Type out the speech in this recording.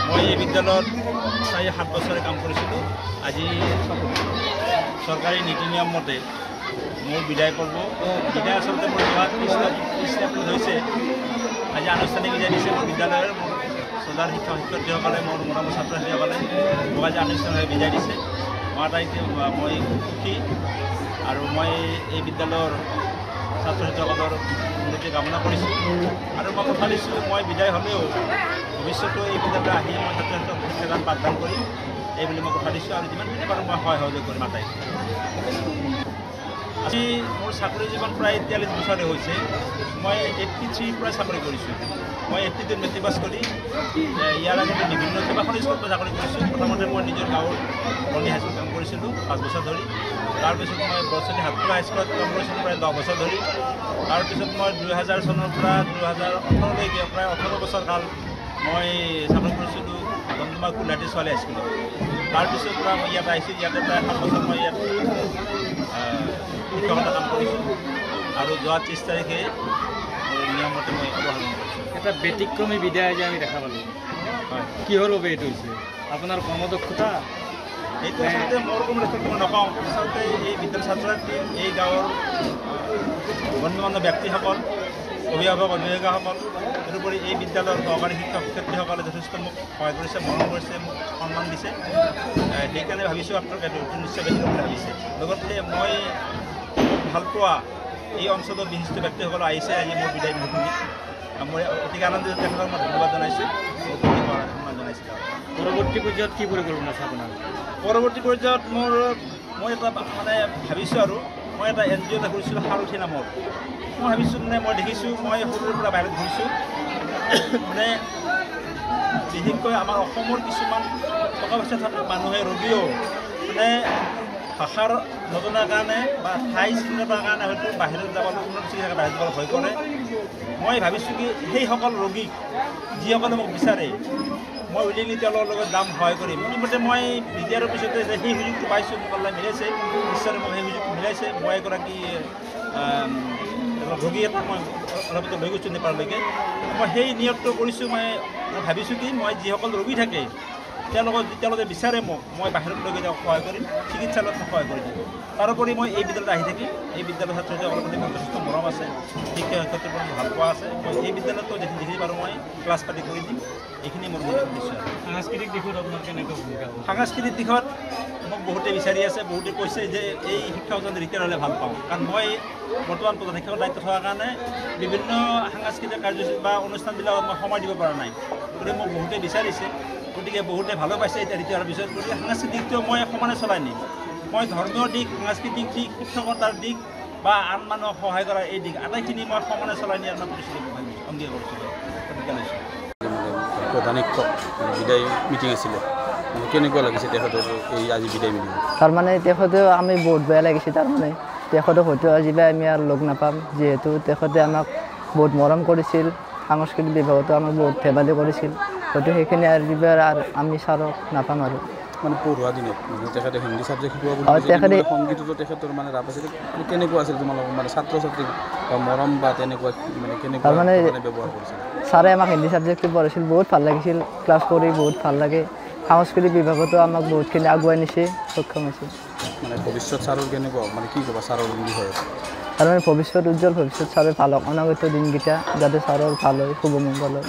মই এই বিদ্যালয়ত 7 বছৰে কাম কৰিছিলোঁ। আজি চৰকাৰী নীতি নিয়ম মতে মোৰ বিদায় পৰ্ব বিদায় আচলতে মোৰ 30 এপ্ৰিল হৈছে। আজি আনুষ্ঠানিক বিদায় দিছে মোৰ বিদ্যালয়ৰ শ্ৰদ্ধাৰ শিক্ষক শিক্ষয়িত্ৰীসকলে, মোৰ মৰমৰ ছাত্ৰ ছাত্ৰীসকলে মোক আজি আনুষ্ঠানিকভাৱে বিদায় দিছে। মই সুখী আৰু মই এই বিদ্যালয়ৰ ছাত্ৰ ছাত্ৰীসকলৰ উন্নতি কামনা কৰিছোঁ আৰু মই কথা দিছোঁ মই বিদায় হ'লেও ভৱিষ্যতেও এই বিদ্যালয়লৈ আহি মই ছাত্ৰ ছাত্ৰীক শিক্ষাদান পাঠদান কৰিম এই বুলি মই কথা দিছোঁ আৰু যিমানখিনি পাৰোঁ মই সহায় সহযোগ কৰিম আটাই। আজি মোৰ চাকৰি জীৱন প্ৰায় 43 বছৰে হৈছে। মই 83 পৰা চাকৰি কৰিছোঁ। মই 82 মেট্ৰিক পাছ কৰি ইয়াৰ আগতে বিভিন্ন কেইবাখন স্কুলত চাকৰি কৰিছোঁ। প্ৰথমতে মই নিজৰ গাঁৱৰ বৰ্ণি হাইস্কুলত কাম কৰিছিলোঁ 5 বছৰ ধৰি। তাৰপিছত মই বৰচলি হাতপুৰা হাইস্কুলত কাম কৰিছিলোঁ প্ৰায় 10 বছৰ ধৰি। তাৰপিছত মই 2000 চনৰ পৰা 2018লৈকে প্ৰায় 18 বছৰ কাল মই চাকৰি কৰিছিলোঁ দমদমা কুলহাটী ছোৱালী হাইস্কুলত। তাৰপিছত পৰা মই ইয়াত আহিছোঁ। ইয়াতে প্ৰায় 7 বছৰ মই ইয়াত শিক্ষকতা কাম কৰিছোঁ আৰু যোৱা 30 তাৰিখে নিয়মমতে মই অৱসান কৰিছোঁ। এটা ব্যতিক্ৰমী বিদায় যে আমি দেখা পালোঁ, হয়, কিহৰ বাবে এইটো হৈছে? আপোনাৰ কৰ্মদক্ষতা? এইটো আচলতে মোৰ কোনো ৰেষ্টুৰেণ্ট মই নকওঁ। আচলতে এই বিদ্যালয়ৰ ছাত্ৰ ছাত্ৰী, এই গাঁৱৰ গণ্যমান্য ব্যক্তিসকল, অভিভাৱক অভিভাৱিকাসকল, তদুপৰি এই বিদ্যালয়ৰ সহকাৰী শিক্ষক শিক্ষয়িত্ৰীসকলে যথেষ্ট মোক সহায় কৰিছে, মৰম কৰিছে, মোক সন্মান দিছে। সেইকাৰণে ভাবিছোঁ আপোনালোকে এইটো নিশ্চয় বেছি বুলি ভাবিছে। লগতে মই ভালপোৱা এই অঞ্চলৰ বিশিষ্ট ব্যক্তিসকল আহিছে আজি মোৰ বিদায় বিহুখিনিত। মই অতিকে আনন্দিত, তেখেতক মই ধন্যবাদ জনাইছোঁ, সন্মান জনাইছোঁ। পৰৱৰ্তী পৰ্যায়ত কি পৰিকল্পনা আছে আপোনাৰ? পৰৱৰ্তী পৰ্যায়ত মই এটা মানে ভাবিছোঁ আৰু মই এটা NGO এটা কৰিছিলোঁ সাৰথি নামৰ। মই ভাবিছোঁ মানে মই দেখিছোঁ মই সৰুৰে পৰা বাহিৰত ঘূৰিছোঁ মানে বিশেষকৈ আমাৰ অসমৰ কিছুমান টকা পইচা থকা মানুহে ৰোগীও মানে ভাষাৰ নজনাৰ কাৰণে বা ঠাই চিনি নোপোৱাৰ কাৰণে হয়তো বাহিৰত যাবলৈ উন্নত চিকিৎসালয়ত বাহিৰত যাবলৈ ভয় কৰে। মই ভাবিছোঁ কি সেইসকল ৰোগীক যিসকলে মোক বিচাৰে মই উলিয়াই তেওঁলোকৰ লগত দাম সহায় কৰিম। ইতিমধ্যে মই বিদ্যাৰ পিছতে যে সেই সুযোগটো পাইছোঁ, মোক আল্লাই মিলাইছে, ঈশ্বৰে মোক সেই সুযোগটো মিলাইছে। মই এগৰাকী ৰোগী এটা মই অলপতে লৈ গৈছোঁ নেপাললৈকে। মই সেই নিয়মটো কৰিছোঁ। মই ভাবিছোঁ কি মই যিসকল ৰোগী থাকে তেওঁলোকে বিচাৰে মোক, মই বাহিৰত লৈ গৈ সহায় কৰিম, চিকিৎসালয়ত সহায় কৰি দিম। তাৰোপৰি মই এই বিদ্যালয়ত আহি থাকি এই বিদ্যালয়ৰ ছাত্ৰ ছাত্ৰীসকলৰ প্ৰতি মোৰ যথেষ্ট মৰম আছে, শিক্ষক শিক্ষয়িত্ৰীৰ পৰা ভাল পোৱা আছে। মই এই বিদ্যালয়তো যিখিনি পাৰোঁ মই ক্লাছ পাতি কৰি দিম, এইখিনি মোৰ উদ্দেশ্য। সাংস্কৃতিক দিশত আপোনাৰ কেনেকৈ ভূমিকা? সাংস্কৃতিক দিশত মোক বহুতে বিচাৰি আছে, বহুতে কৈছে যে এই শিক্ষকজন ৰিটায়াৰ হ'লে ভাল পাওঁ। কাৰণ মই বৰ্তমান প্ৰধান শিক্ষকৰ দায়িত্ব থকাৰ কাৰণে বিভিন্ন সাংস্কৃতিক কাৰ্যসূচী বা অনুষ্ঠানবিলাকত মই সময় দিব পৰা নাই। গতিকে মোক বহুতে বিচাৰিছে, গতিকে বহুতে ভালো পাইছে এতিয়া ৰিটায়াৰ হোৱাৰ পিছত। গতিকে সাংস্কৃতিকটো মই সমানে চলাই নিম। মই ধৰ্মীয় দিশ, সাংস্কৃতিক দিশ, শিক্ষকতাৰ দিশ বা আন মানুহক সহায় কৰাৰ এই দিশ আটাইখিনি মই সমানে চলাই নিয়াৰ মই অংগীকাৰ কৰিছোঁ, প্ৰতিজ্ঞা লৈছোঁ। প্ৰধান শিক্ষক বিদায় মিটিং আছিলে, কেনেকুৱা লাগিছে তেখেতৰ এই আজি বিদায় মিটিং? তাৰমানে তেখেতেও আমি বহুত বেয়া লাগিছে। তাৰমানে তেখেতক হয়তো আজিলৈ আমি আৰু লগ নাপাম, যিহেতু তেখেতে আমাক বহুত মৰম কৰিছিল, সাংস্কৃতিক বিভাগতো আমাক বহুত ধেমালি কৰিছিল। হয়তো সেইখিনি আৰু আমি ছাৰক নাপাম আৰু। মানে পঢ়োৱা দিনত তেখেতে হিন্দী ছাবজেক্ট শিকোৱা বুলি সংগীততো তেখেতৰ মানে ৰাপ আছিল, কেনেকুৱা আছিল তোমালোকৰ মানে ছাত্ৰ ছাত্ৰীক মৰম বা তেনেকুৱা মানে কেনেকুৱা তাৰমানে ব্যৱহাৰ কৰিছিল? ছাৰে আমাক হিন্দী ছাবজেক্টটো পঢ়াইছিল, বহুত ভাল লাগিছিল, ক্লাছ কৰি বহুত ভাল লাগে। সাংস্কৃতিক বিভাগতো আমাক বহুতখিনি আগুৱাই নিছে, সক্ষম হৈছে। মানে ভৱিষ্যত ছাৰৰ কেনেকুৱা মানে কি ক'বা ছাৰৰ বিষয়ে? তাৰমানে ভৱিষ্যত উজ্জ্বল, ভৱিষ্যত ছাৰে ভাল হওক, অনাগত দিনকেইটা যাতে ছাৰৰ ভাল হয়, শুভমংগল হয়।